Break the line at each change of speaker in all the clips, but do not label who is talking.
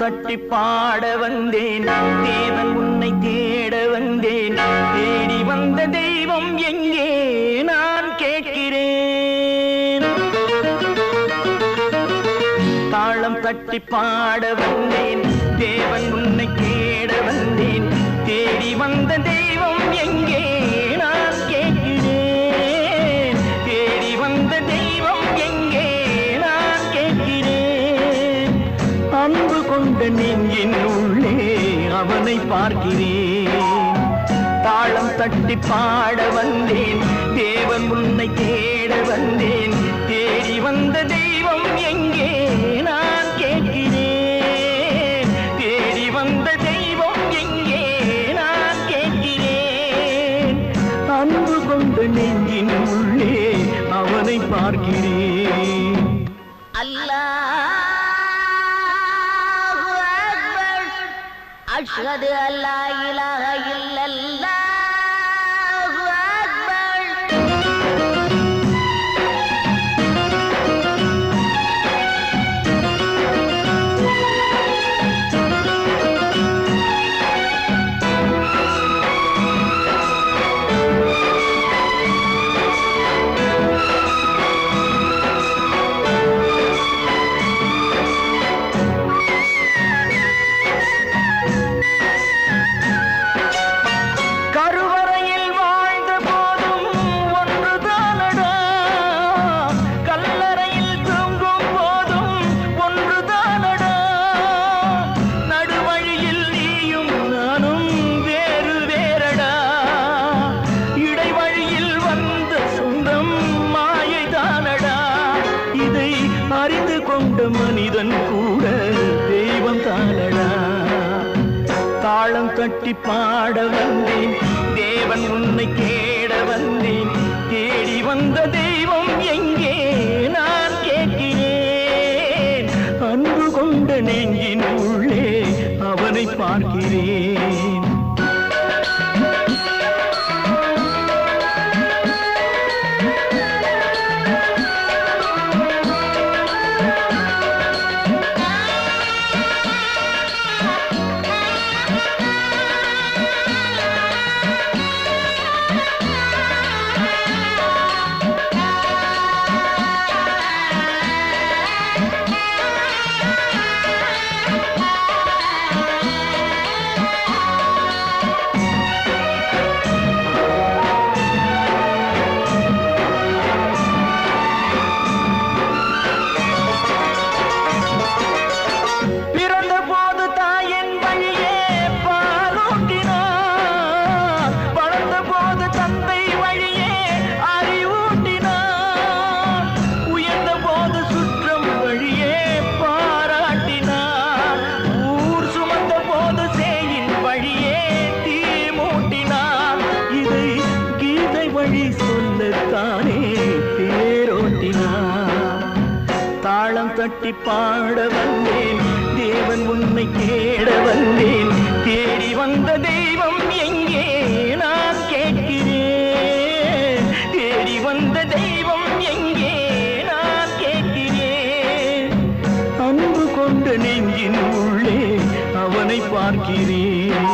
தட்டி பாட வந்தேன், தேவன் உன்னை தேட வந்தேன். தேடி வந்த தெய்வம் எங்கே நான் கேட்கிறேன். தாளம் தட்டி பாட வந்தேன், தேவன் உன்னை தேட வந்தேன். தேடி வந்த தெய்வம் எங்கே நான் கேட்கிறேன். தேடி வந்த தெய்வம் எங்கே நான் கேட்கிறேன். அன்பு கொண்ட நெஞ்சின் உள்ளே அவனை பார்க்கிறேன். தாளம் தட்டி பாட வந்தேன், தேவன் உன்னை தேட வந்தேன். தேடி வந்த தெய்வம் எங்கே நான் கேட்கிறேன். தேடி வந்த தெய்வம் எங்கே நான் கேட்கிறேன். அன்பு கொண்ட நெஞ்சின் உள்ளே அவனை பார்க்கிறேன்.
அல்லாஹு அக்பர், அஷ்ஹது அல்லா இலாஹ இல்லல்லாஹு அக்பர்.
கருவறையில் வாழ்ந்த போதும் ஒன்றுதானடா, கல்லறையில் தூங்கும் போதும் ஒன்றுதானடா. நடுவழியில் நீயும் நானும் வேறு வேறடா. இடைவழியில் வந்த சொந்தம் மாயைதானடா. இதை அறிந்து கொண்ட மனிதன் கூட தெய்வம் தானடா. தாளம் தட்டி பாட வந்தேன், தேவன் உன்னை தேட வந்தேன். தேடி வந்த தெய்வம் எங்கே நான் கேட்கிறேன். அன்பு கொண்ட நெஞ்சின் உள்ளே அவனை பார்க்கிறேன். பிறந்த போது தாயின் வழியே பாலூட்டினார், வளர்ந்த போது தந்தை வழியே அறிவூட்டினார், உயர்ந்த போது சுற்றம் வழியே பாராட்டினார், ஊர் சுமந்த போது சேயின் வழியே தீ மூட்டினார். இதை கீதை வழி சொல்லத்தானே தேரோட்டினார். தாளம் தட்டி பாட வந்தேன், தேவன் உன்னை தேட வந்தேன். தேடி வந்த தெய்வம் எங்கே நான் கேட்கிறேன். தேடி வந்த தெய்வம் எங்கே நான் கேட்கிறேன். அன்பு கொண்ட நெஞ்சின் உள்ளே அவனை பார்க்கிறேன்.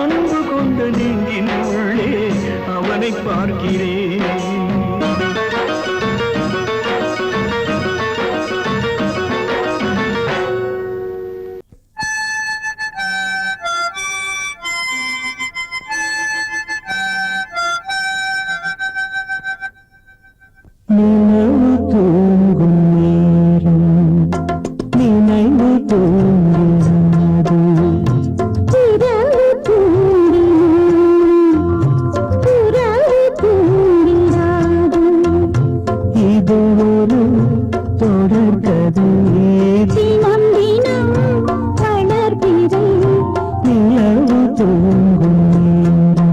அன்பு கொண்ட நெஞ்சின் உள்ளே அவனை பார்க்கிறேன். நினைவு தூங்கும் நேரம், நினைவு தூங்காது.
இரவு தூங்கினான், உறவு தூங்கினாது.
இது ஒரு தொடர்கதை,
தினம் தினம் வளர்பிறை
நிலவு தூங்கும் நேரம்.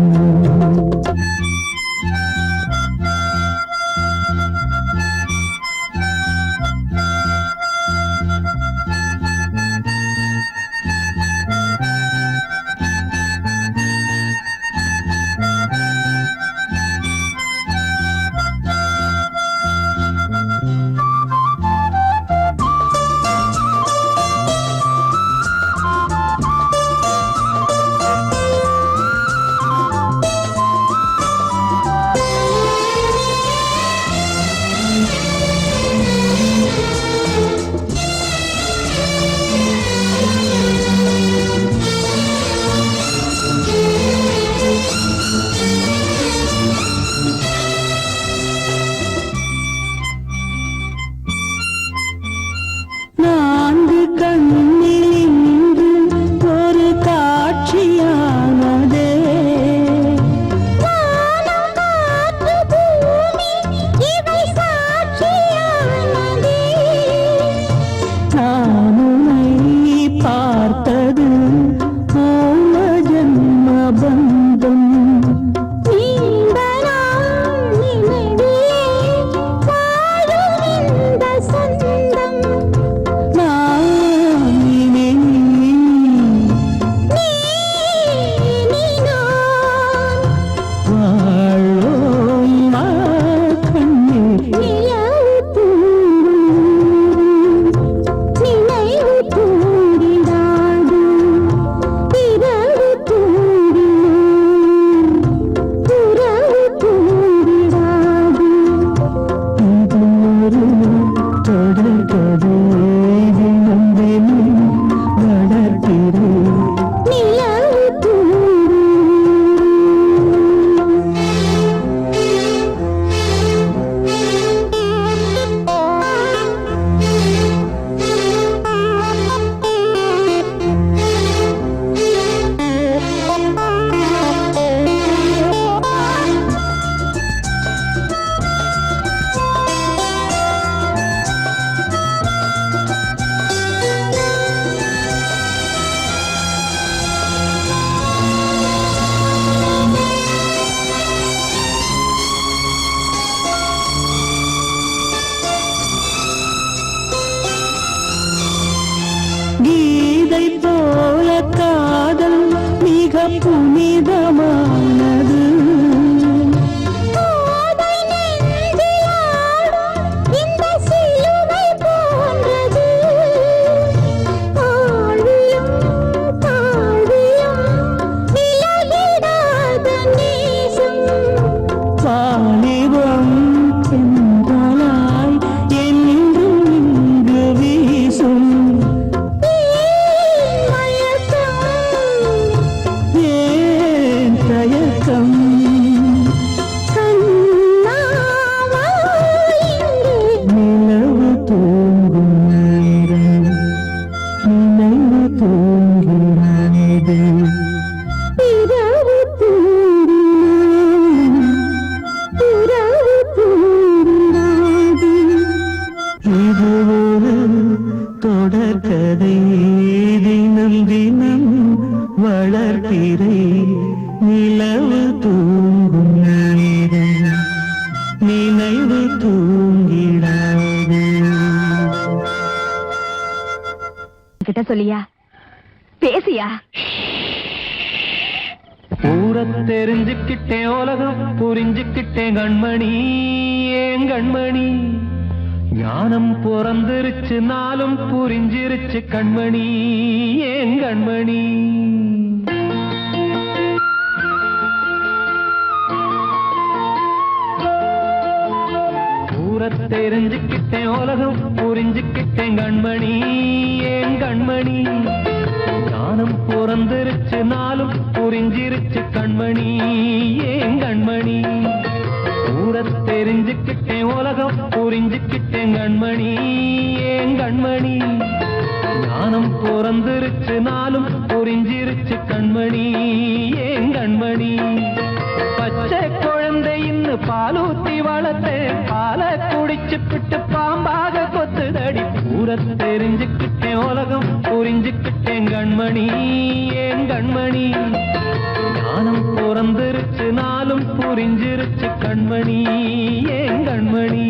புனிதமானது.
கோதை நெஞ்சிலாடும் இந்த சிலுவை போன்றது. ஆழியும் தாழ்வியும் விலகிடாத நேசம்.
வாலிபம் சென்றாய் என்றும் இங்கு வீசும். ஏன் தயக்கம்? நிலவு தூங்கும் நேரம் நினைவு தூங்கிறானது. இது ஒரு தொடர்கதை, தினம் தினம் வளர்பிறை நிலவு தூங்கும் நேரம் நினைவு தூங்கிடாது.
கிட்ட சொல்லியா பேசியா?
ஊரை தெரிஞ்சுக்கிட்டேன், உலகம் புரிஞ்சுக்கிட்டேன் கண்மணி, ஏன் கண்மணி. ஞானம் பிறந்திருச்சு, நாளும் புரிஞ்சிருச்சு கண்மணி, ஏன் கண்மணி. ஊரை தெரிஞ்சுக்கிட்டேன், உலகம் புரிஞ்சுக்கிட்டேன் கண்மணி, ஏன் கண்மணி. ஞானம் பிறந்திருச்சு, நாளும் புரிஞ்சிருச்சு கண்மணி, ஏன் கண்மணி. ஊரை தெரிஞ்சுக்கிட்டேன், உலகம் புரிஞ்சுக்கிட்டேன் கண்மணி, ஏன் கண்மணி. ஞானம் பிறந்திருச்சு, நாளும் புரிஞ்சிருச்சு கண்மணி, ஏன் கண்மணி. பச்சை குழந்தை இன்னும் பாலூத்தி வளர்த்தேன், பாலை குடிச்சு பிட்டு பாம்பாக கொத்துதடி. ஊரை தெரிஞ்சுக்கிட்டேன், உலகம் புரிஞ்சுக்கிட்டேன் கண்மணி, ஏன் கண்மணி. ஞானம் பிறந்திருச்சு, நாளும் புரிஞ்சிருச்சு கண்மணி, ஏன் கண்மணி.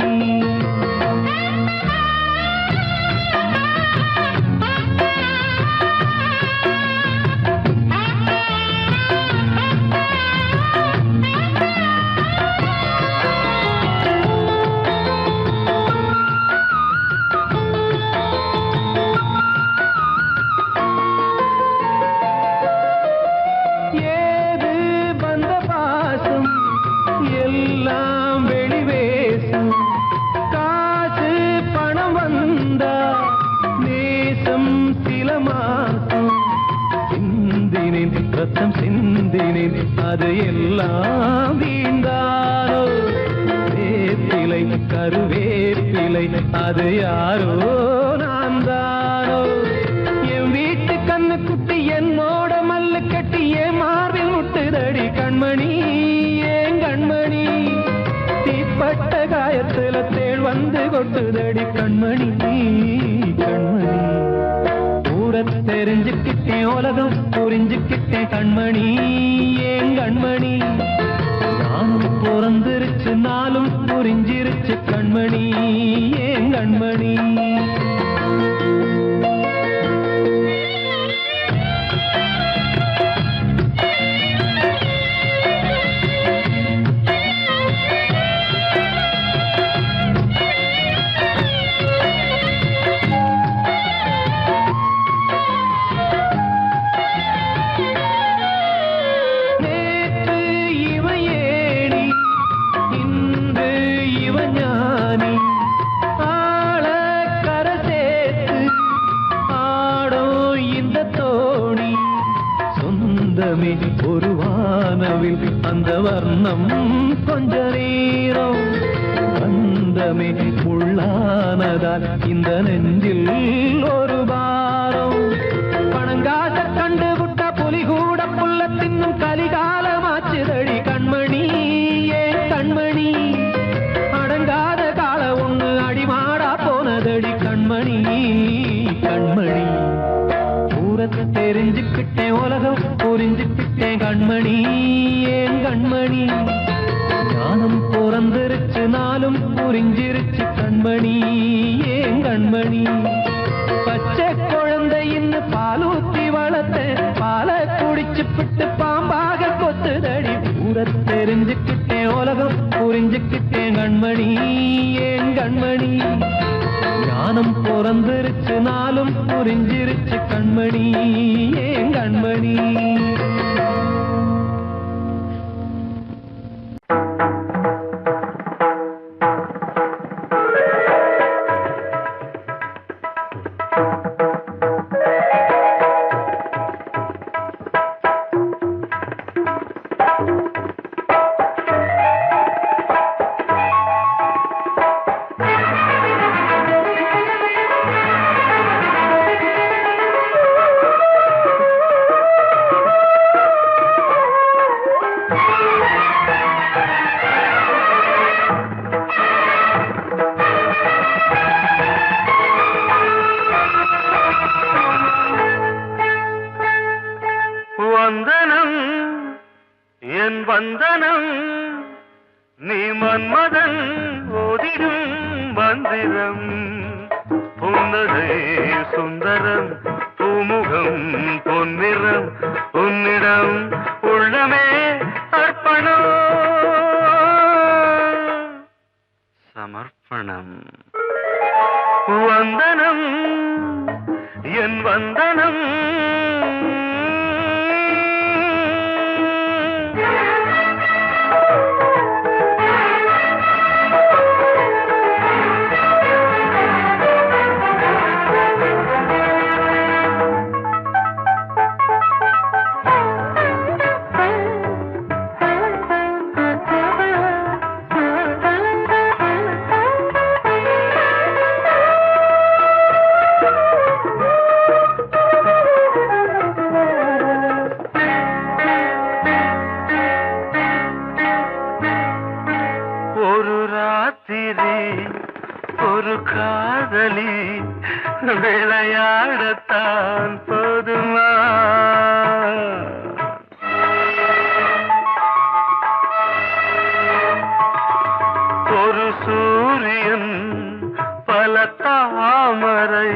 ஏது வந்த பாசம் எல்லாம் வெளிவேசம். காசு பணம் வந்தா நேசம் சில மாசம். சிந்தினேன் ரத்தம் சிந்தினேன், அது எல்லாம் வீண்டாரோ. வேப்பிலை கருவேப்பிலை, அது யாரோ நான் தானோ. என் வீட்டு கண்ணு குட்டி என்னோட மல்லு கட்டி என் மார்பில் முட்டுதடி கண்மணி, ஏன் கண்மணி. தீப்பட்ட காயத்துல தேள் வந்து கொட்டுதடி கண்மணி, கண்மணி. ஊரை தெரிஞ்சுக்கிட்டேன், உலகம் புரிஞ்சுக்கிட்டேன் கண்மணி, ஏன் கண்மணி. ஞானம் பிறந்திருச்சு, நாளும் புரிஞ்சிருச்சு கண்மணி, ஏன் கண்மணி. நேற்று இவ ஏணி, இன்று இவ ஞானி. ஆள கரை சேர்த்து ஆடும் இந்த தோணி. சொந்தமே ஒரு வானவில், அந்த வர்ணம் கொஞ்ச நேரம். பந்தமே உள்ளானதால் இந்த நெஞ்சில் ஒரு பாரம். பணங்காச கண்டு விட்ட புலி கூட புல்ல தின்னும் கலிகாலமாச்சுதடி கண்மணி, ஏன் கண்மணி. அடங்காத கால ஒண்ணு அடிமாடா போனதடி கண்மணி, கண்மணி. ஊரை தெரிஞ்சுக்கிட்டேன், உலகம் புரிஞ்சுக்கிட்டேன் கண்மணி, ஏன் கண்மணி. ஞானம் பிறந்திருச்சு, நாளும் புரிஞ்சிருச்சு கண்மணி, ஏன் கண்மணி. பச்சை குழந்தை இன்னும் பாலூத்தி வளர்த்தேன், பாலை குடிச்சு பிட்டு முத தெரிஞ்சுக்கிட்டேன் உலகம் புரிஞ்சுக்கிட்டேன் கண்மணி ஏன் கண்மணி ஞானம் பிறந்திருச்சு நாளும் புரிஞ்சிருச்சு கண்மணி ஏன் கண்மணி
வந்தனம் என் வந்தனம் நீ மன்மதன் ஓதிடும் மந்திரம் புன்னகை சுந்தரம் பூமுகம் பொன்னிறம் உன்னிடம் உள்ளமே அர்ப்பணம் சமர்ப்பணம் வந்தனம் என் வந்தனம் ஒரு காதலி விளையாடத்தான் போதுமா ஒரு சூரியன் பல தாமரை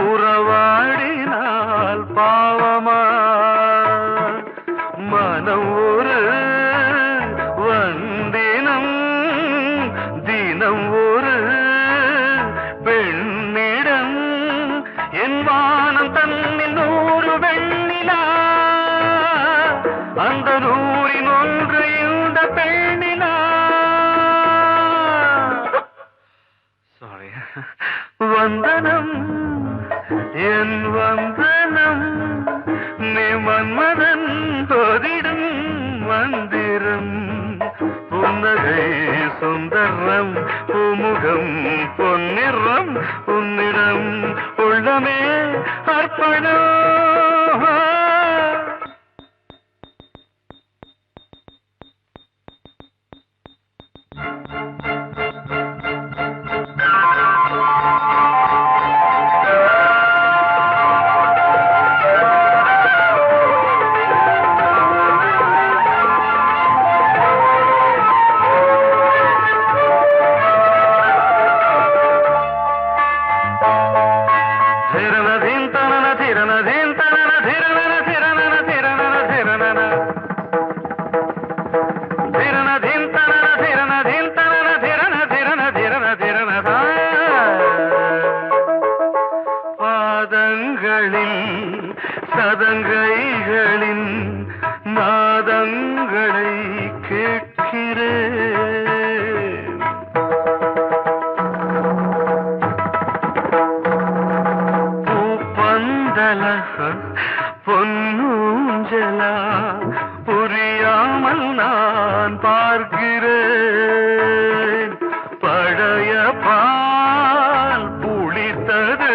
உறவாடினால் பாவமா மனம் ஒரு வந்தினம் தினம் ஒரு பெண்ணிடம் என் வானம் தன்னில் 100 வெண்ணிலா அந்த 100இன் ஒன்று இந்த பெண்ணிலா சாரி வந்தனம் என் வந்தனம் நீ மன்மதன் தோதிடும் மந்திரம் புன்னகை சுந்தரம் பூமுகம் பொன்னிறம் உன்னிடம் உள்ளமே அர்ப்பணம் சதங்கைகளின் நாதங்களை கேட்கிறேன் பூப்பந்தல பொன்னூஞ்சல புரியாமல் நான் பார்க்கிறேன் பழைய பால் புளித்தது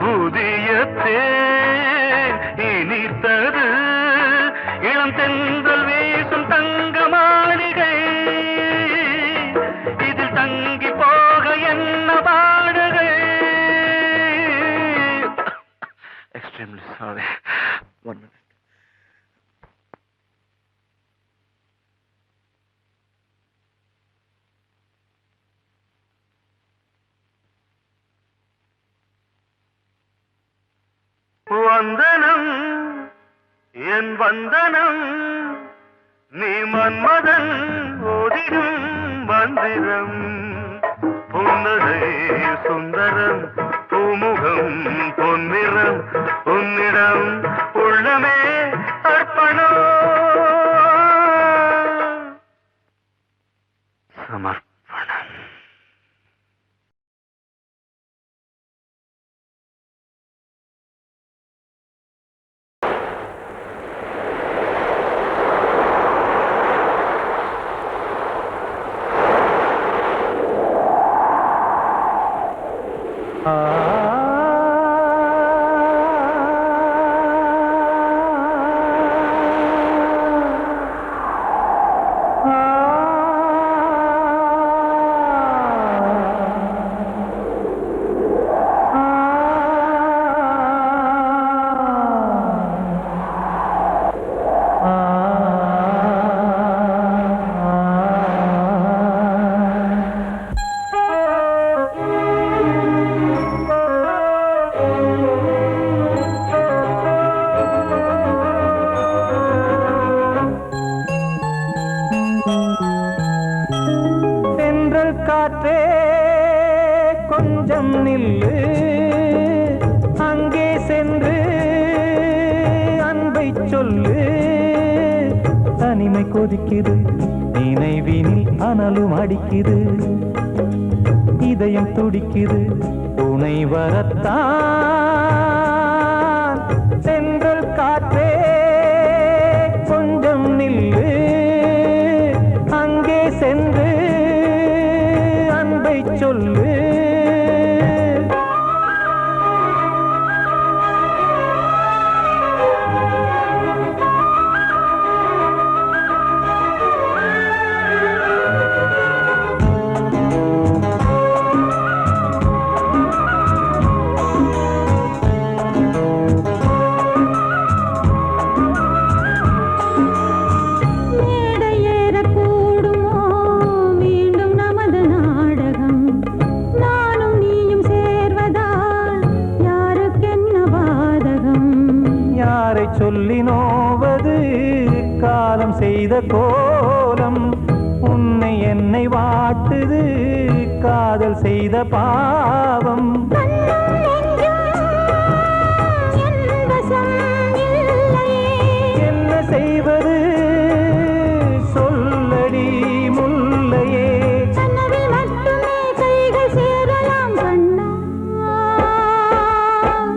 புதிய தேன் இனித்தது இளம் தென்றல் வீசும் தங்க மாளிகை இதில் தங்கி போக என்ன பாடுகை எக்ஸ்ட்ரீம்லி சாரி 1 minute வந்தனம் என் வந்தனம் நீ மன்மதன் ஓதிடும் மந்திரம் புன்னகை சுந்தரம் பூமுகம் பொன்னிறம் உன்னிடம் உள்ளமே அர்ப்பணம் சமர்ப்பணம்.
காற்றே கொஞ்சம் நில்லு, அங்கே சென்று அன்பை சொல்லு. தனிமை கொதிக்குது, நினைவினில் அனலும் அடிக்குது, இதயம் துடிக்குது துணை வரத்தான். சென்றல் காற்றே கொஞ்சம் நில்லு, அங்கே சென்று அன்பை சொல்லு. சொல்லி நோவது காலம் செய்த கோலம், உன்னை என்னை வாட்டுது காதல் செய்த பாவம். என்ன செய்வது சொல்லடி முல்லையே,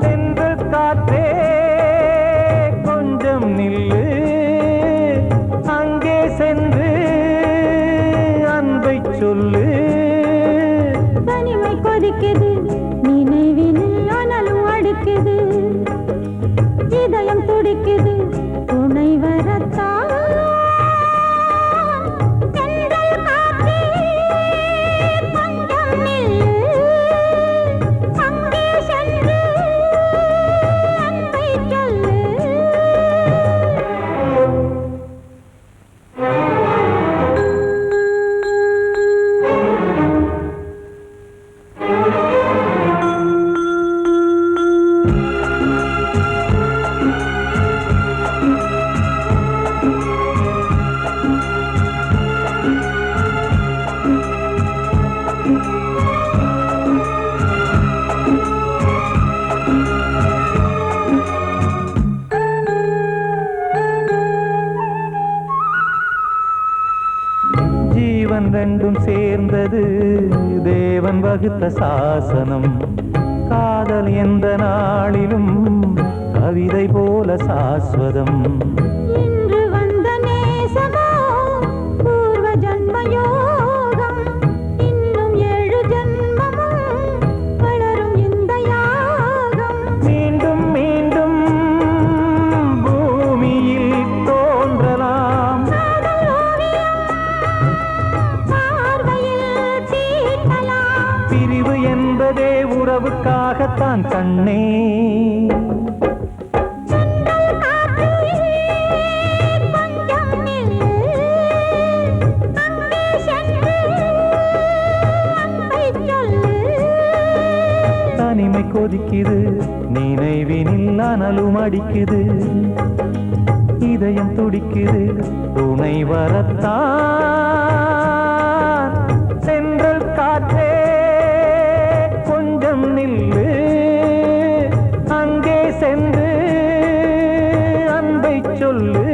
சென்று காற்றே நில்லு, அங்கே சென்று அன்பை சொல்லு.
தனிமை கொதிக்குது, நினைவினில் அனலும் அடிக்குது, இதயம் துடிக்குது துணை வரத்தான். ஜீவன் ரெண்டும் சேர்ந்தது தேவன் வகுத்த சாசனம். காதல் எந்த நாளிலும் கவிதை போல சாஸ்வதம். இன்று வந்த நேசமோ பூர்வ ஜன்ம யோகம், இன்னும் 7 ஜன்மமும் வளரும் இந்த யாகம்.
மீண்டும் மீண்டும் பூமியில் தோன்றலாம், பிரிவு என்பதே உறவுக்காகத்தான் கண்ணே. தனிமை கொதிக்குது, நினைவினில் அனலும் அடிக்குது, இதயம் துடிக்குது
துணை வரத்தான் சென்றல் காற்றே கொஞ்சம் நில்லு அங்கே சென்று அன்பை சொல்லு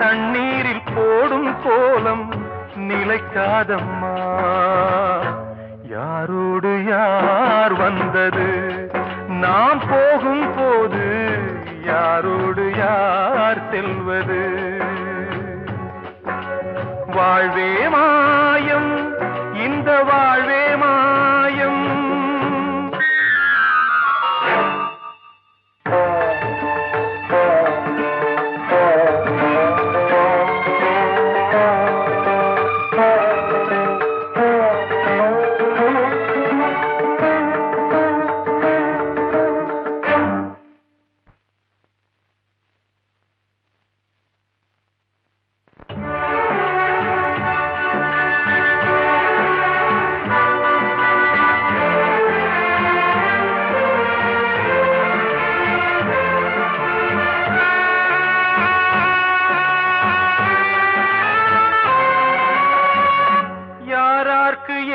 தண்ணீரில் போடும் கோலம் நிலைக்காதம்மா. யாரோடு யார் வந்தது நாம் போகும் போது, யாரோடு யார் செல்வது? வாழ்வே மாயம், இந்த வாழ்வே மாயம்.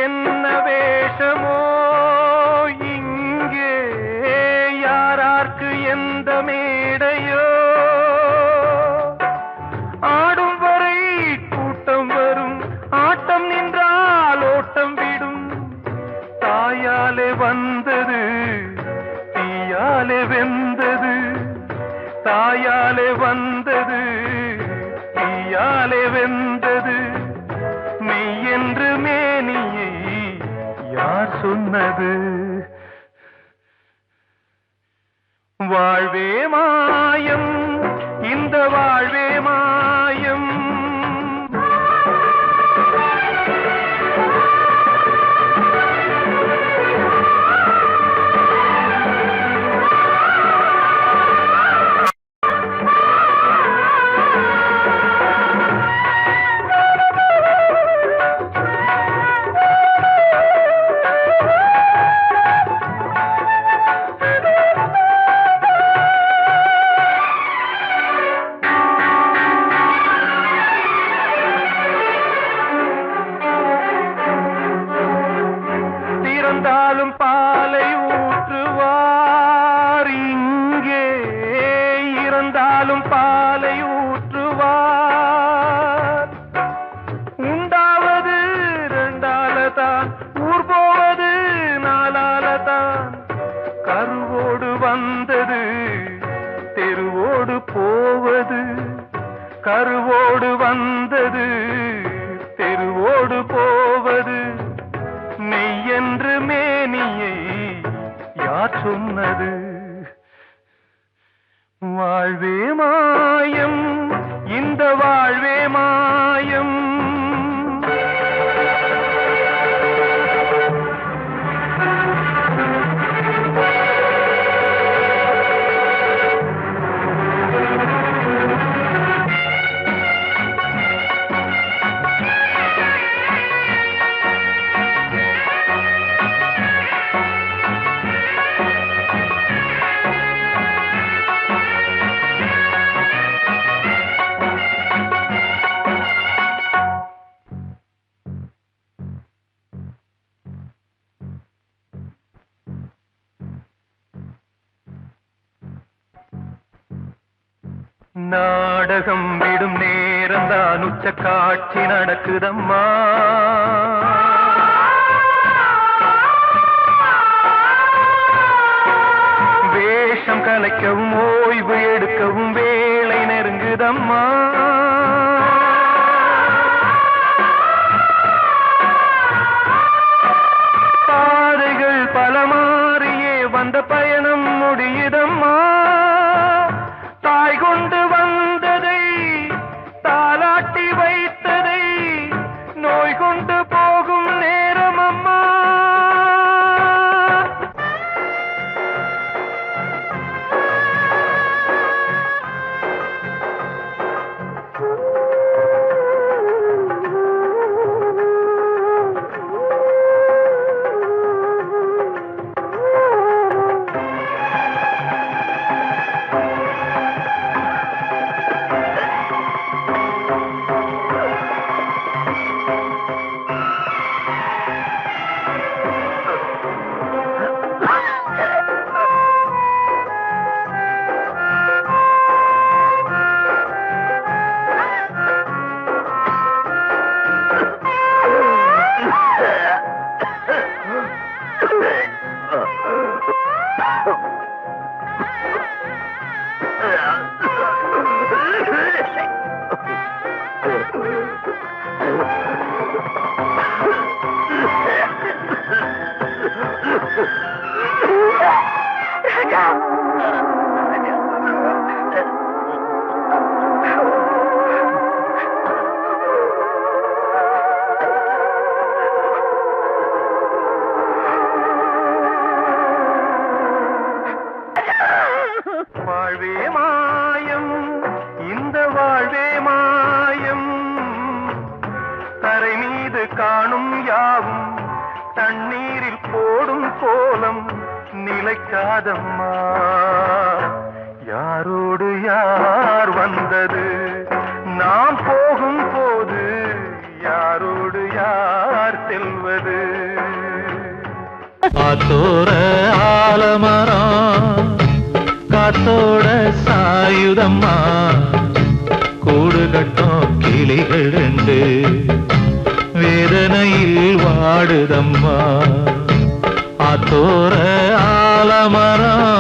என்ன வேஷமோ இங்கே, யாரார்க்கு எந்த மேடையோ, ஆடும் வரை கூட்டம் வரும், ஆட்டம் நின்றால் ஓட்டம் விடும். தாயாலே வந்தது தீயாலே வெந்தது, தாயாலே வந்தது தீயாலே வெந்தது. மெய் என்று மேனியை யார் சொன்னது? வாழ்வே மாயம், இந்த வாழ்வே மாயம். இறந்தாலும் பாலை ஊற்றுவார் இங்கே, இறந்தாலும் பாலை ஊற்றுவார். உண்டாவது ரெண்டாலதான், ஊர் போவது நாலாலதான். கருவோடு வந்தது தெருவோடு போவது, கருவோடு வந்தது தெருவோடு போவது. மெய் என்று மேனியை யார் சொன்னது? வாழ்வே மாயம், இந்த வாழ்வே மாயம். நாடகம் விடும் நேரம்தான் உச்ச காட்சி நடக்குதம்மா. வேஷம் கலைக்கவும் ஓய்வு எடுக்கவும் வேளை நெருங்குதம்மா. பாதைகள் பல மாறியே வந்த பயணம் முடியுதம்மா. தாய் கொண்டு வந்ததை தாலாட்டி வைத்ததை நோய் கொண்டு போகும் நேரம் அம்மா. காணும் யாவும் தண்ணீரில் போடும் கோலம் நிலைக்காதம்மா. யாரோடு யார் வந்தது நாம் போகும் போது, யாரோடு யார் செல்வது?
காத்தோட ஆலமரம் காத்தோட சாயுதம்மா, கூடு கட்டும் கிளிகள் ரெண்டு வேதனையில் வாடுதம்மா. ஆத்தோர ஆலமரம்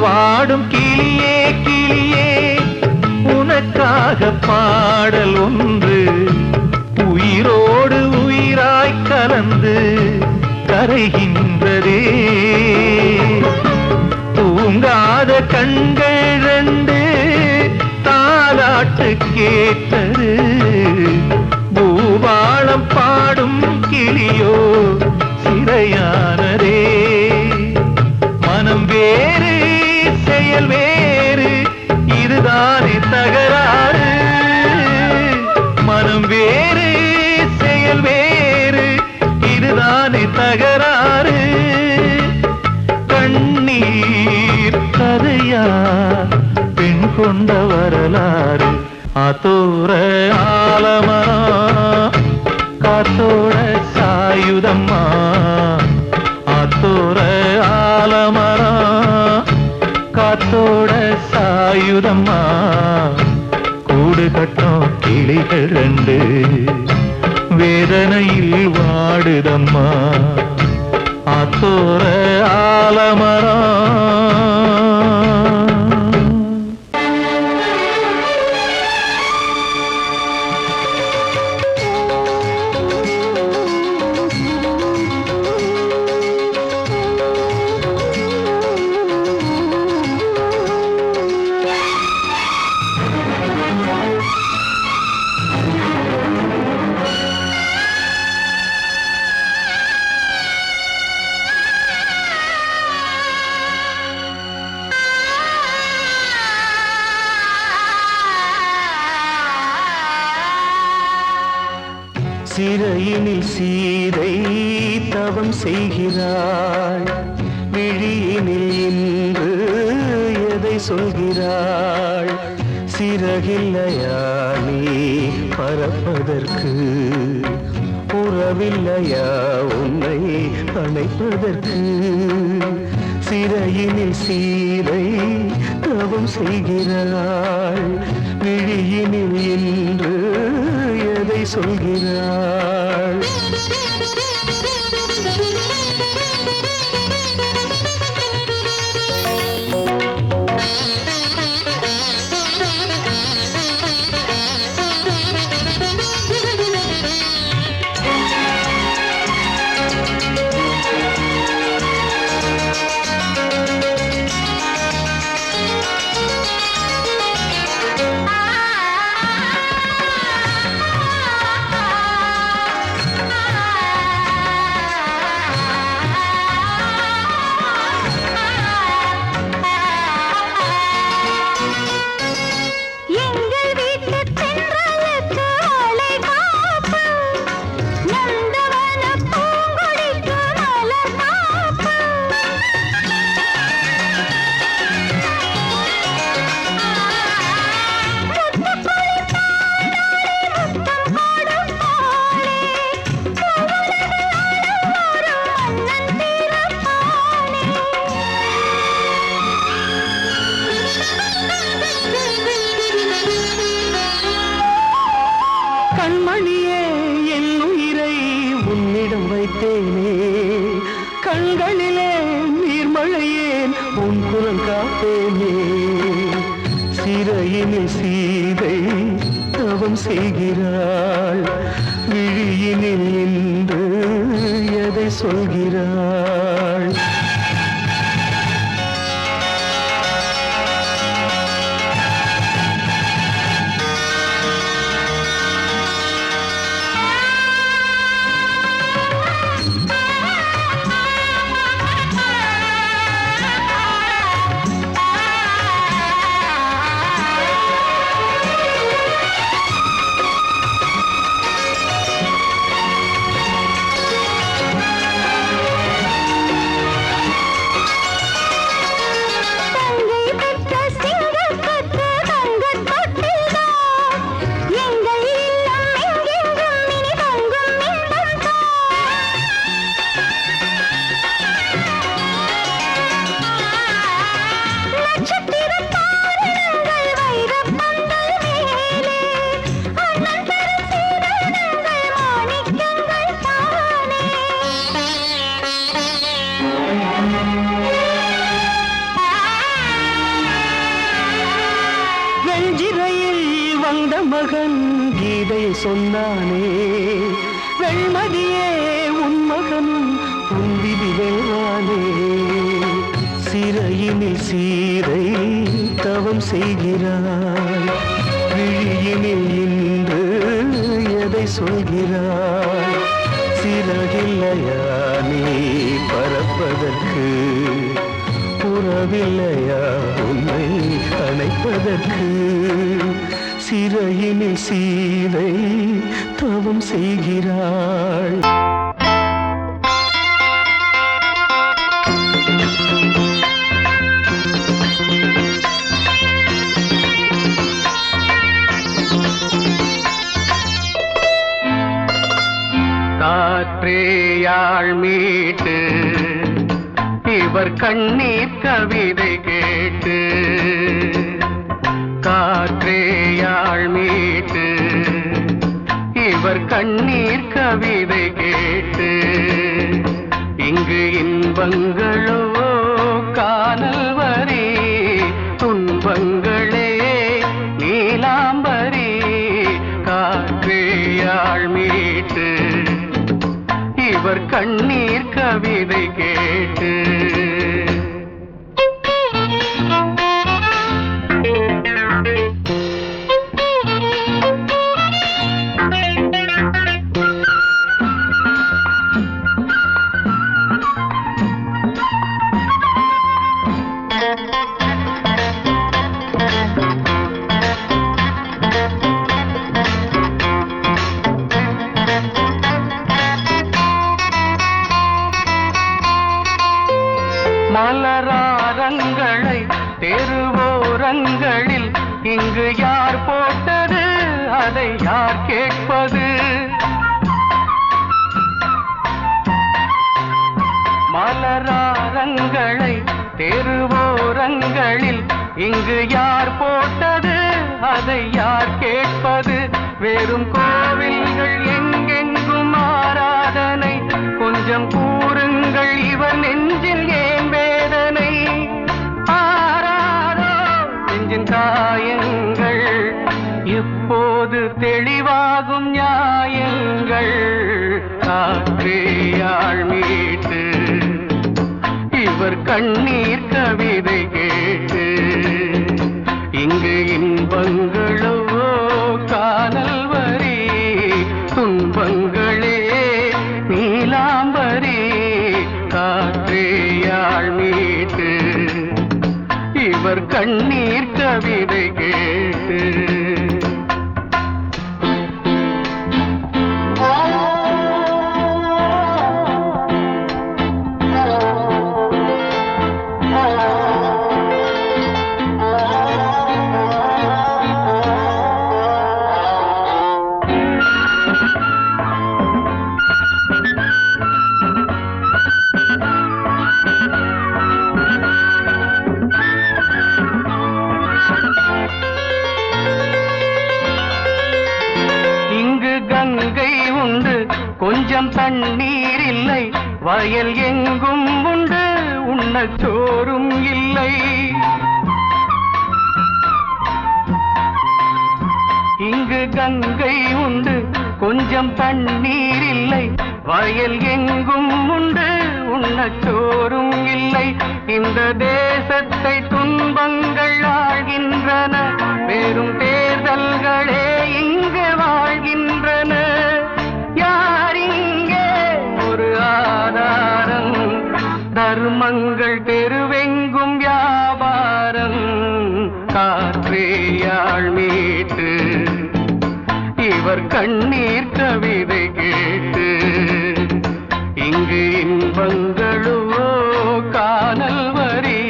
பாடும் கிளியே கிளியே உனக்காக பாடல் ஒன்று உயிரோடு உயிராய் கலந்து கரைகின்றதே. தூங்காத கண்கள் ரெண்டு தாலாட்டு கேட்டது, பூபாளம் பாடும் கிளியோ சிறையானதே. மனம் வேறு செயல் வேறு இதுதானே தகராறு, மனம் வேறு செயல் வேறு இதுதானே தகராறு. கண்ணீர் கதையா பெண் கொண்ட வரலாறு. ஆத்தோர ஆலமரம் காத்தோட சாயுதம்மா, ஆத்தோர ஆலமரம் காத்தோட சாயுதம்மா, கூடு கட்டும் கிளிகள் ரெண்டு வேதனையில் வாடுதம்மா. ஆத்தோர ஆலமரம் சிறையினில் சீதை தவம் செய்கிறாள், விழியினில் இன்று எதை சொல்கிறாள்? சிறகில்லையா நீ பறப்பதற்கு, உறவில்லையா உன்னை அணைப்பதற்கு? சிறையினில் சீதை தவம் செய்கிறாள், விழியினில் இன்று எதை சொல்கிறாள்? சிறையினில் சீதை தவம் செய்கிறாள், விழியினில் நின்று எதை சொல்கிறாள்? வந்த மகன் கீதை சொன்னானே, வெண்மதியே உன் மகன் உன் விதி வெல்வானே. சிறையினில் சீதை தவம் செய்கிறாள், விழியினில் இன்று எதை சொல்கிறாள்? சிறகில்லையா நீ பறப்பதற்கு, புறவில்லையா உன்னை அணைப்பதற்கு? சிறையினில் சீதை தவம் செய்கிறாள்.
காற்றேயாள் மீட்டு இவர் கண்ணீர் கவிதை கேட்டு, காற்றேயாள் மீட்டு இவர் கண்ணீர் கவிதை கேட்டு, இங்கு இன்பங்களோ காணல் வரி, துன்பங்களே நீலாம்பரி. காற்றேயாள் மீட்டு இவர் கண்ணீர் கவிதை கேட்டு, மலராரங்களை தெருவோரங்களில் இங்கு யார் போட்டது, அதை யார் கேட்பது? மலராரங்களை தெருவோரங்களில் இங்கு யார் போட்டது, அதை யார் கேட்பது? வெறும் கோவில்கள் எங்கெங்கும் ஆராதனை, கொஞ்சம் கூறுங்கள் இவர் நெஞ்சில் ஏன் வேதனை? ஆராரோ நெஞ்சின் காயங்கள், இப்போது தெளிவாகும் நியாயங்கள். காற்றேயாள் மீட்டு இவர் கண்ணீர் கவிதை கேட்டு, இங்கு இன்பங்களோ காணல் வரி, துன்பங்களே நீலாம்பரி. காற்றேயாள் மீட்டு இவர் கண்ணீர் கவிதை கேட்டு, கொஞ்சம் தண்ணீர் இல்லை, வயல் எங்கும் உண்டு, உண்ணச் சோறும் இல்லை. கங்கை உண்டு, கொஞ்சம் தண்ணீர் இல்லை. வயல் எங்கும் உண்டு, உண்ணச்சோறும் இல்லை. இந்த தேசத்தை துன்பங்கள் ஆழ்கின்றன, வெறும் தேர்தல்களே இங்கு வாழ்கின்றன. யார் இங்கே ஒரு ஆதாரம்? தர்மங்கள் தெருவெங்கும் வியாபாரம். காற்றேயாள் மீட்டு இவர் கண்ணீர் கவிதை கேட்டு, இங்கு இன்பங்களோ காணல் வரி,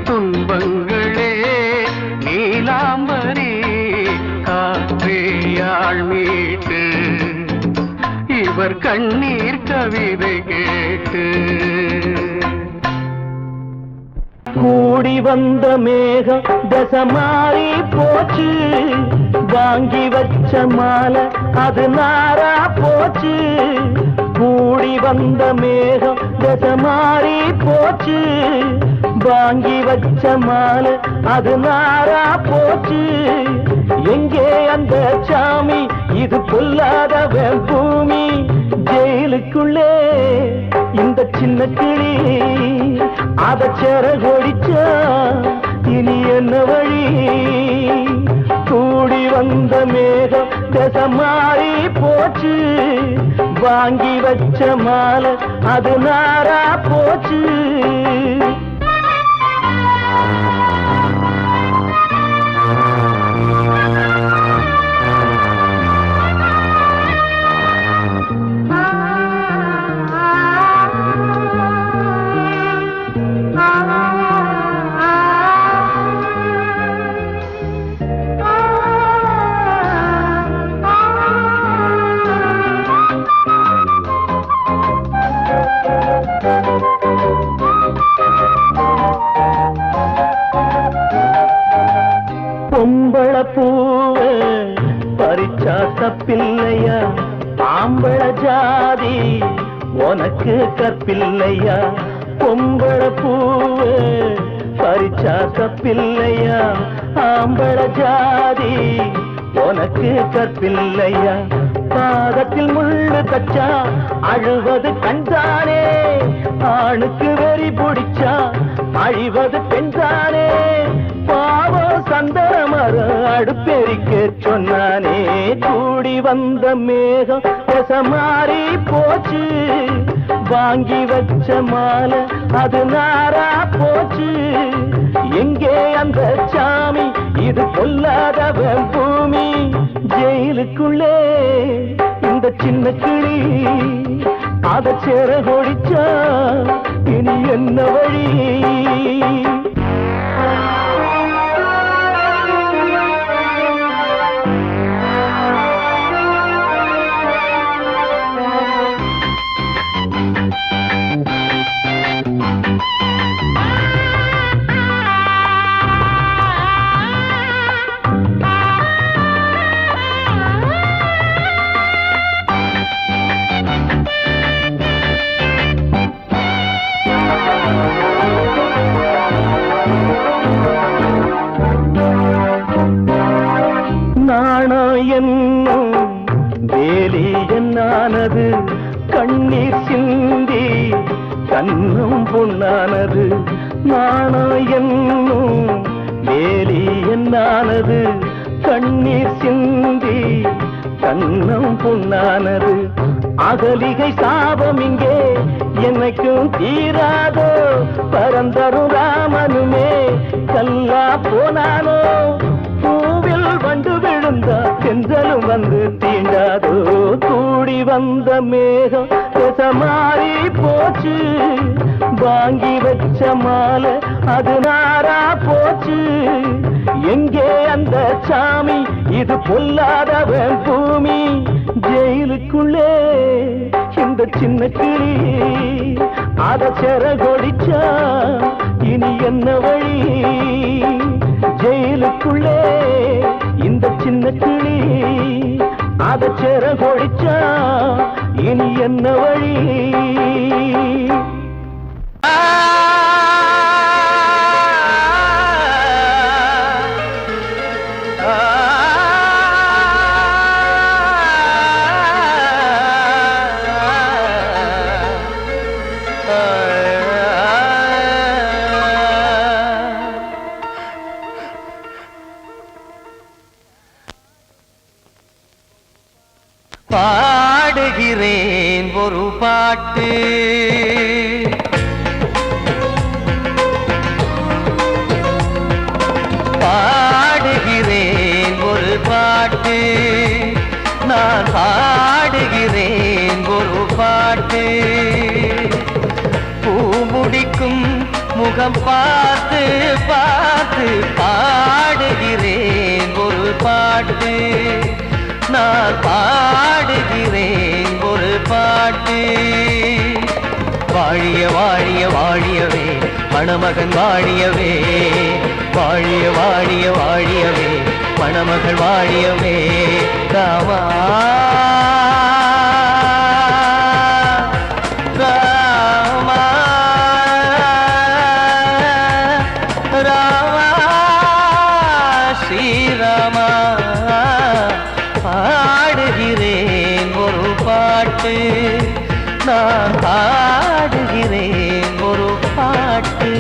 துன்பங்களே நீலாம்பரி. காற்றேயாள் மீட்டு இவர் கண்ணீர் கவிதை கேட்டு.
கூடி வந்த மேகம் தசை மாறி போச்சு, வாங்கி வச்ச மாலை அது நாரா போச்சு. கூடி வந்த மேகம் தசை மாறி போச்சு, வாங்கி வச்ச மாலை அது நாரா போச்சு. எங்கே அந்த சாமி? இது பொல்லாதவன் பூமி. ஜெயிலுக்குள்ளே இந்த சின்ன கிளி அத செரகொடிச்சா இனி என்ன வழி? கூடி வந்த மேகம் தசை மாறி போச்சு, வாங்கி வச்ச மாலை அது நாரா போச்சு. பொம்பள பூவ பறிச்சா தப்பில்லையா? ஆம்பள ஜாதி உனக்கு கற்பில்லையா? பொம்பள பூவ பறிச்சா தப்பில்லையா? ஆம்பள ஜாதி உனக்கு கற்பில்லையா? பாதத்தில் முள்ளு தச்சா அழுவது கண்தானே, ஆணுக்கு வெறி பிடிச்சா அழிவது பெண்தானே. பாவம் சந்தன மரம் அடுப்பெரிக்க சொன்னானே. கூடி வந்த மேகம் தசை மாறி போச்சு, வாங்கி வச்ச மாலை அது நாரா போச்சு. எங்கே அந்த சாமி? இது பொல்லாதவன் பூமி. ஜெயிலுக்குள்ளே இந்த சின்ன கிளி அத செரகொடிச்சா இனி என்ன வழி? என்னும் வேலி என்னானது? கண்ணீர் சிந்தி கண்ணும் பொன்னானது. நாணம் என்னும் வேலி என்னானது? கண்ணீர் சிந்தி கண்ணும் பொன்னானது. அகலிகை சாபம் இங்கே என்னைக்கும் தீராதோ? பரந்தரும் ராமனுமே கல்லா போனானோ? பூவில் வண்டு விழுந்தா செஞ்சலும் வந்து தீண்டாதோ? கூடி வந்த மேகம் தசை மாறி போச்சு, வாங்கி வச்ச மாலை அது நாரா போச்சு. எங்கே அந்த சாமி? இது பொல்லாதவன் பூமி. ஜெயிலுக்குள்ளே இந்த சின்ன கிளி அத செரகொடிச்சா இனி என்ன வழி? ஜெயிலுக்குள்ளே இந்த சின்ன கிளி அத செரகொடிச்சா இனி என்ன வழி? பாடுகிறேன் ஒரு பாட்டு பாடுகிறேன் ஒரு பாட்டு நான் பாடுகிறேன் ஒரு பாட்டு பூ முடிக்கும் முகம் பார்த்து பார்த்து பாடுகிறேன் ஒரு பாட்டு நான் பாடுகிறேன் ஒரு பாட்டு வாழிய வாழிய வாழியவே மணமகன் வாழியவே வாழிய வாழிய வாழியவே மணமகள் வாழியவே ராமா ராமா ராமா ஸ்ரீராமா பாடுகிறேன் ஒரு பாட்டு நான் பாடுகிறேன் ஒரு பாட்டு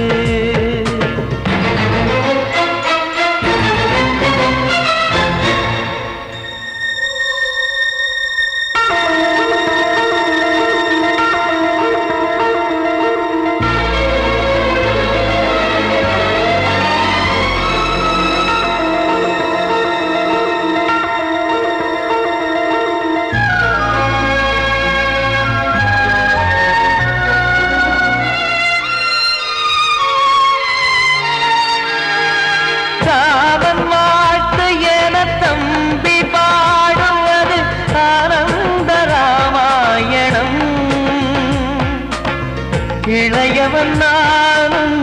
இளையவன் நானும்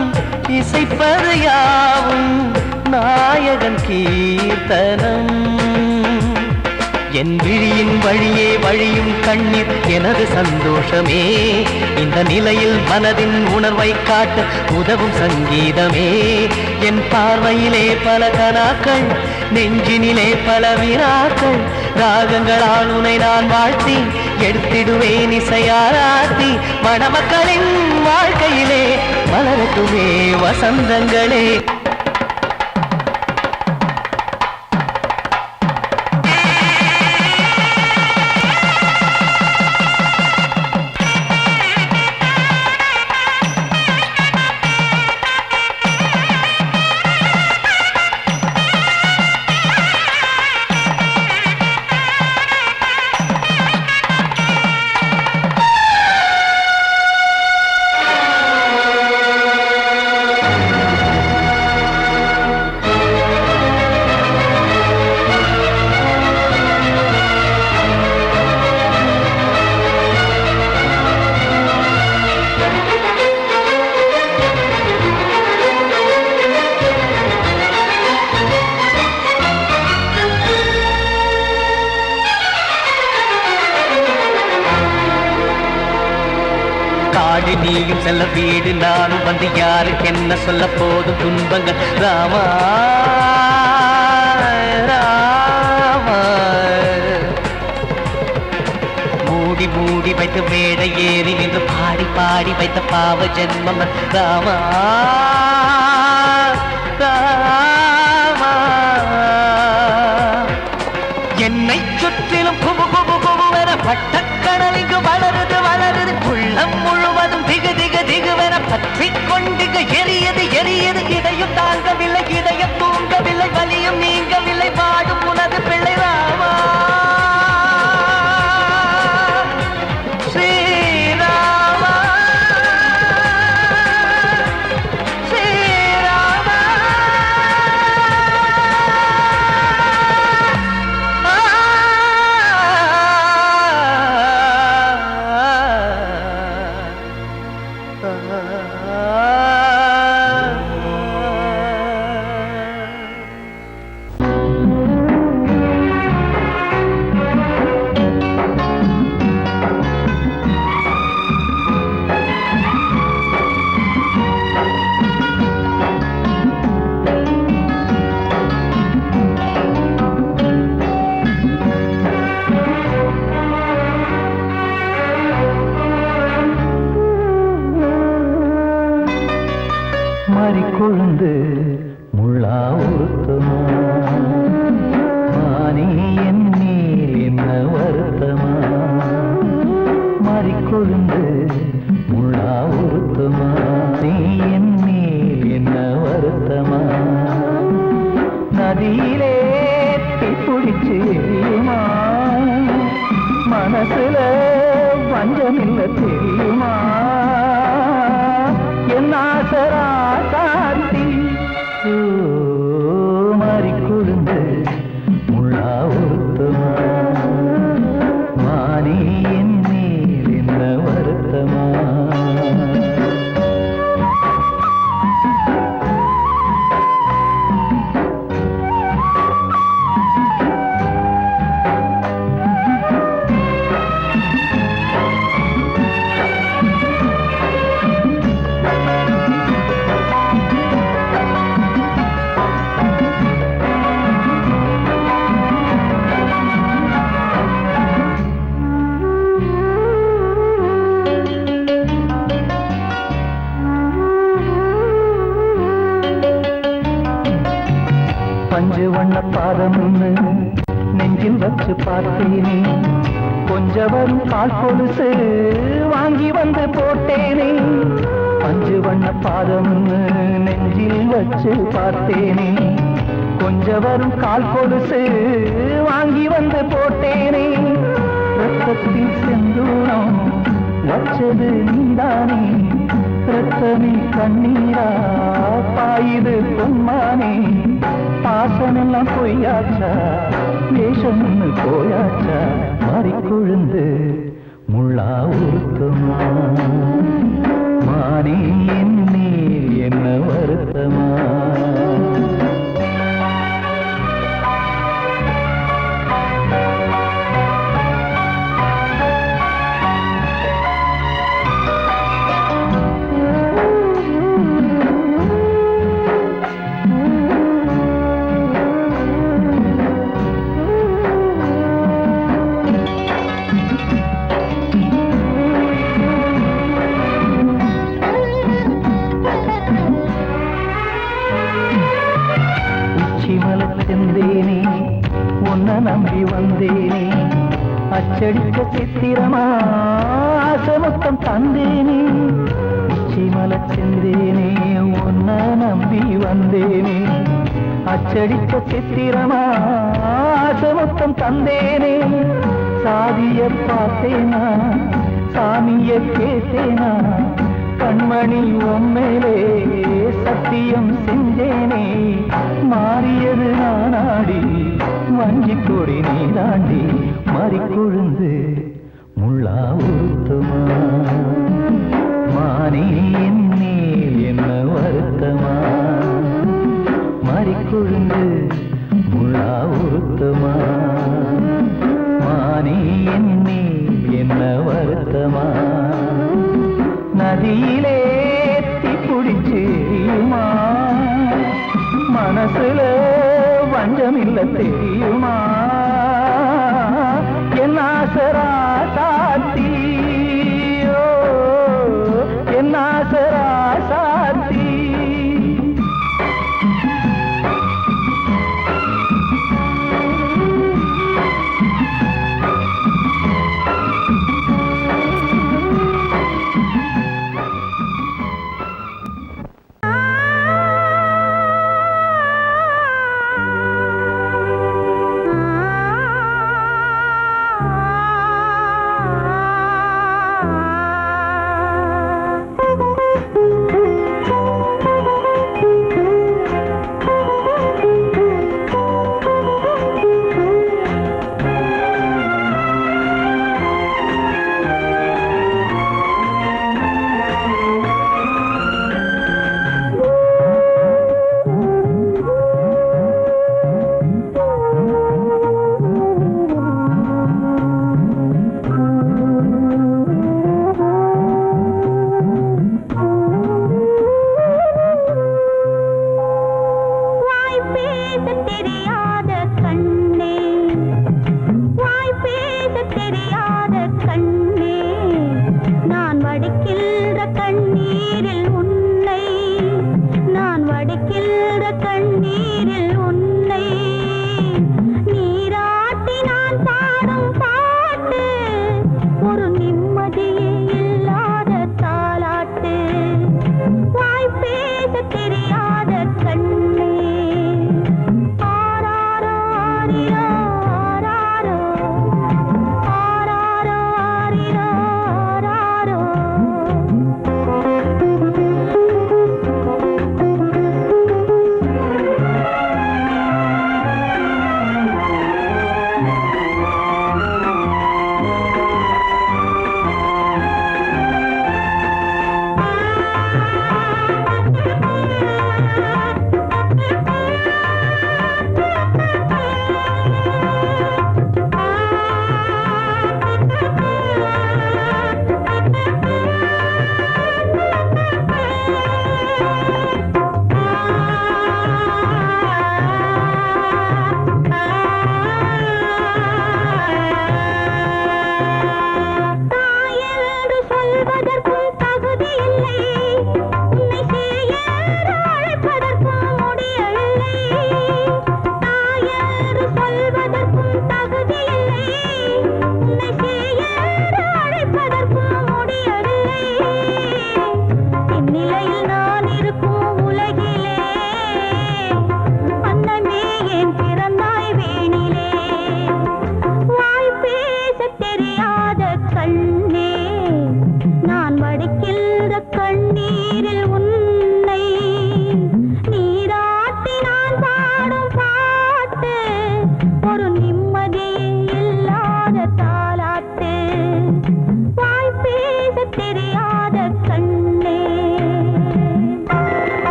இசைப்பது யாவும் நாயகன் கீர்த்தனம் என் விழியின் வழியே வழியும் கண்ணீர் எனது சந்தோஷமே இந்த நிலையில் மனதின் உணர்வை காட்ட உதவும் சங்கீதமே என் பார்வையிலே பல கனாக்கள் நெஞ்சினிலே பல வினாக்கள் ராகங்களால் உனை நான் வாழ்த்தி எடுத்திடுவேன் இசையாராத்தி மணமக்களின் வாழ்க்கையிலே மலரட்டுமே வசந்தங்களே காடு நீயும் செல்ல வீடு நானும் வந்து யாருக்கு என்ன சொல்ல போதும் துன்பங்கள் ராமா ராமா மூடி மூடி வைத்து மேடை ஏறி நின்று பாடி பாடி வைத்த பாவ ஜென்மம் ராமா ராமா என்னை சுற்றிலும் குபு குபு குபுவென பட்டக்கடல் இங்கு வளருது வளருது உள்ளம் முழுவதும் திகு திகு திகுவென பற்றி கொண்டிக எரியது எரியது இதையும் தாங்கவில்லை இதயம் தூங்கவில்லை வலியும் நீங்கவில்லை வாடும் உனது பிள்ளை ராமா ஸ்ரீராமா ஸ்ரீராமா மாறி கொழுந்து முள்ளா உறுத்தமா மானே என் மேல் என்ன வருத்தமா
பிடிச்சு எரியுமா மனசுல வஞ்சமில்ல தெரியுமா என் ஆசரா சாத்தி மாறி கொழுந்து முள்ளா ஒருத்தமா மாறி என் மேல் என்ன வருத்தமா பஞ்சு வண்ண பாதம்னு நெஞ்சில் வச்சு பார்த்தேனே கொஞ்சம் வரும் கால் கொலுசு வாங்கி வந்து போட்டேனே பஞ்சு வண்ண பாதம்னு நெஞ்சில் வச்சு பார்த்தேனே கொஞ்சம் வரும் கால் கொலுசு வாங்கி வந்து போட்டேனே ரத்தத்தில் செந்தூரம் வச்சது நீதானே ரத்தமே கண்ணீரா பாயுது பொன்மானே பாசமெல்லாம் பொய்யாச்சா வேஷம்னு போயாச்சா மாறி கொழுந்து முள்ளா ஒருத்தமா மாறி என்னேல் என்ன வருத்தமா செந்தேனே உன்னை நம்பி வந்தேனே அச்சடிக்க சித்திரமா ஆசமுத்தம் தந்தேனே உச்சிமல செந்தேனே உன்னை நம்பி வந்தேனே அச்சடிக்க சித்திரமா ஆசமுத்தம் தந்தேனே சாதிய பார்த்தேனா சாமிய கேட்டேனா கண்மணி உம்மேலே சத்தியம் செஞ்சேனே மாறியது நானாடி வஞ்சி கொடி நீ தாண்டி மாறி கொழுந்து முள்ளா ஒருத்தமா மானே என் மேல் என்ன வருத்தமா மாறி கொழுந்து முள்ளா ஒருத்தமா மானே என் மேல் என்ன வருத்தமா நதியிலே பிடிச்சு எரியுமா மனசுல வஞ்சமில்ல தெரியுமா என் ஆசரா சாத்தி என் ஆசரா சாத்தி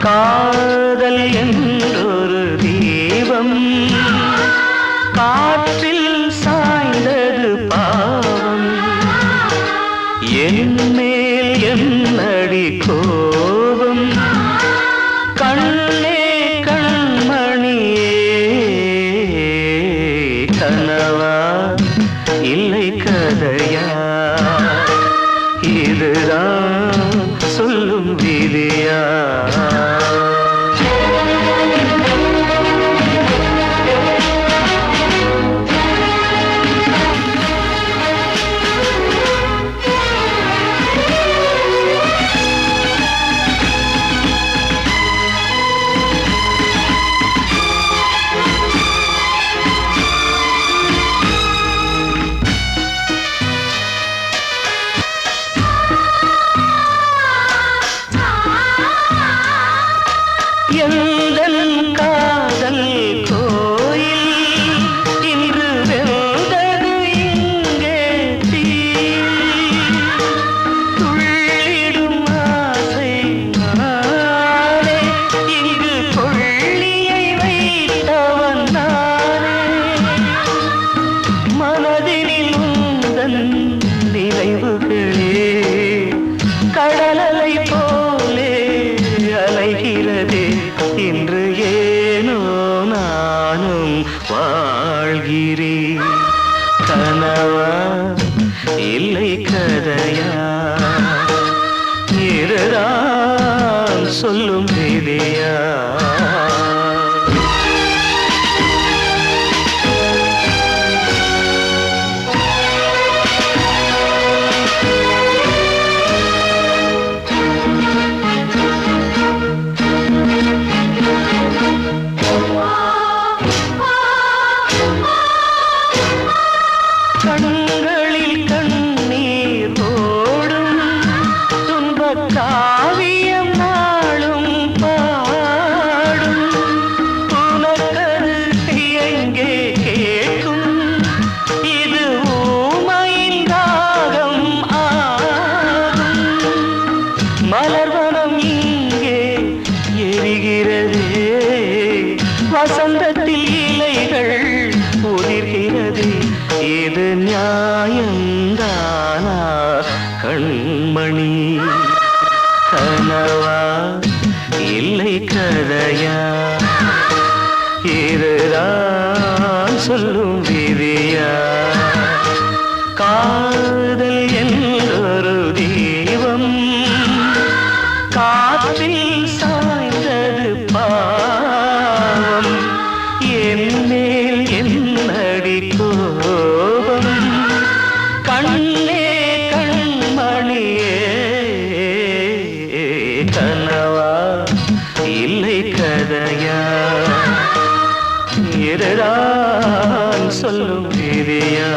காதல் என்றொரு தீபம் காற்றில் சாய்ந்தது பாவம் என் மேல் என்னடி கோபம் கண்ணே கண்மணியே கனவா இல்லை கதையா இதுதான் சொல்லும் விதியா எந்தன் காதல் கோயில் இன்று வெந்தது இங்கே தீ துள்ளிடும் ஆசை நானே இங்கு கொள்ளியை வைத்தவன் நானே மனதினில் உந்தன் நினைவுகளே கடலலை போலே அலைகிறதே இன்று ஏனோ நானும் வாழ்கிறேன் கனவா இல்லை கதையா இதுதான் சொல்லும் விதியா கண்களில் கண்ணீர் ஓடும் துன்பக் காவியம் நாளும் பாடும் உனக்கது எங்கே கேட்கும் இது ஊமையின் தாகம் ஆகும் மலர்வனம் இங்கே எரிகிறதே வசந்தத்தில் இலைகள் உதிர்கிறது இது நியாயந்தானா கண்மணி கனவா இல்லை கதையா இதுதான் சொல்லும் விதியா காதல் என்றொரு தீபம் காற்றில் சாய்ந்தது பாவம் என் மேல் என்னடி கோபம் கண்ணே கண்மணியே கனவா இல்லை கதையா இதுதான் சொல்லும் விதியா